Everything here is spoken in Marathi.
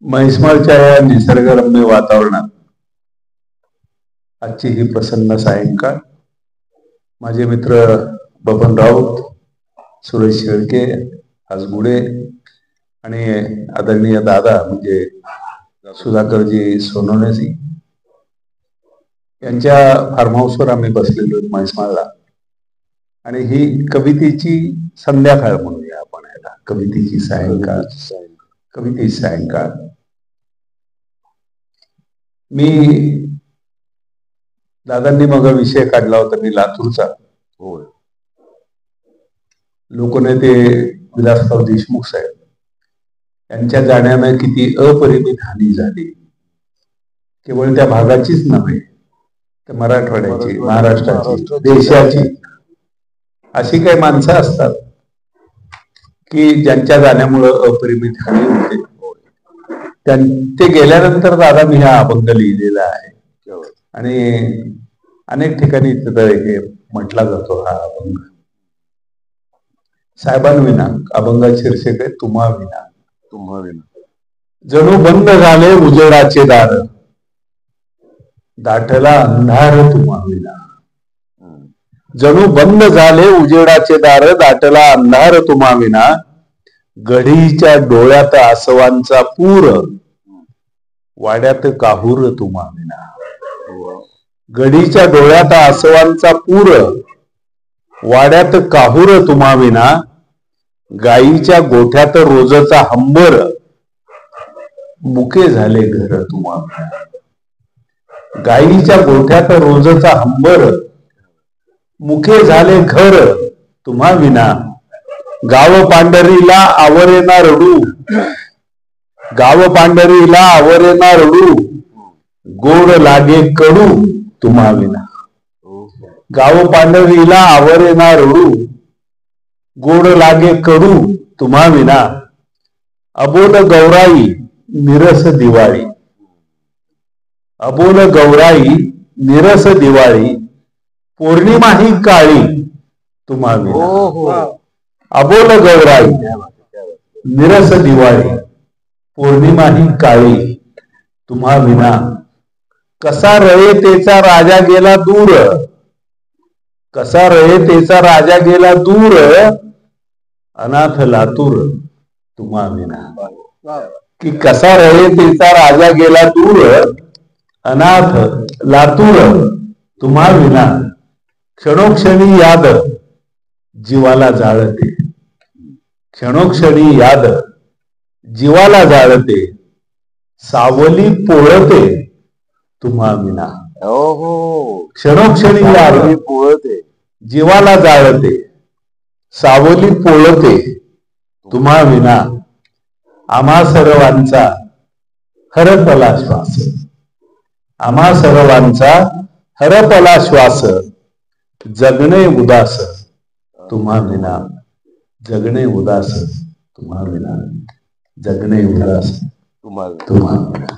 म्हैसमाळच्या या निसर्गरम्य वातावरणात आजची ही प्रसन्न सायंकाळ माझे मित्र बबन राऊत, सुरेश शेळके, आजगुडे आणि आदरणीय दादा म्हणजे सुधाकरजी सोनवणेजी यांच्या फार्म हाऊसवर आम्ही बसलेलो म्हैसमाळला. आणि ही कवितेची संध्याकाळ म्हणूया आपण याला, कवितेची सायंकाळ, कवितेची सायंकाळ. मी दादांनी मग विषय काढला होता मी लातूरचा. होय, लोकनेते विलासराव देशमुख साहेब यांच्या जाण्यानं किती अपरिमित हानी झाली, केवळ त्या भागाचीच नव्हे तर मराठवाड्याची, महाराष्ट्राची, देशाची. अशी काही माणसं असतात की ज्यांच्या जाण्यामुळं अपरिमित हानी होते. ते गेल्यानंतर दादा मी हा अभंग लिहिलेला आहे आणि अनेक ठिकाणी हे म्हटला जातो हा अभंग. साहेबांविना अभंगाचे शीर्षक आहे तुम्हा विना. तुम्हा विना जणू बंद झाले उजेडाचे दार, दाटला अंधार तुम्हा विना. जणू बंद झाले उजेडाचे दार, दाटला अंधार तुम्हा विना. गढीच्या डोळ्यात आसवांचा पूर, वाड्यात काहूर तुम्हा विना. गडीच्या डोळ्यात आसवांचा पूर, वाड्यात काहूर तुम्हा विना. गाईच्या गोठ्यात रोजचा हंबर, मुके झाले घर तुम्हा विना. गाईच्या गोठ्यात रोजचा हंबर, मुके झाले घर तुम्हा विना. गाव पांढरीला आवरेना रडू, गाव पांढरीला आवरेना रडू. गोड लागे कडू तुम्हा विना. गाव पांढरीला आवरेना रडू, गोड लागे कडू तुम्हा विना. अबोल गौराई निरस दिवाळी, अबोल गौराई निरस दिवाळी. पौर्णिमा ही काळी तुम्हा विना. अबोल गौराई निरस दिवाळी, पौर्णिमा ही काळी तुम्हा विना. कसा रयतेचा राजा गेला दूर, कसा रयतेचा राजा गेला दूर. अनाथ लातूर तुम्हा विना. की कसा रयतेचा राजा गेला दूर, अनाथ लातूर तुम्हा विना. क्षणोक्षणी याद जीवाला जाळते, क्षणोक्षणी याद जीवाला जाळते. सावली पोळते तुम्हा विना. क्षणोक्षणी याद पोळते, जीवाला जाळते. सावली पोळते तुम्हा विना. आम्हा सर्वांचा हरपला श्वास, आम्हा सर्वांचा हरपला श्वास. जगणे उदास तुम्हा विना. जगणे उदास तुम्हा विना. जगणे उदास तुम्हा विना.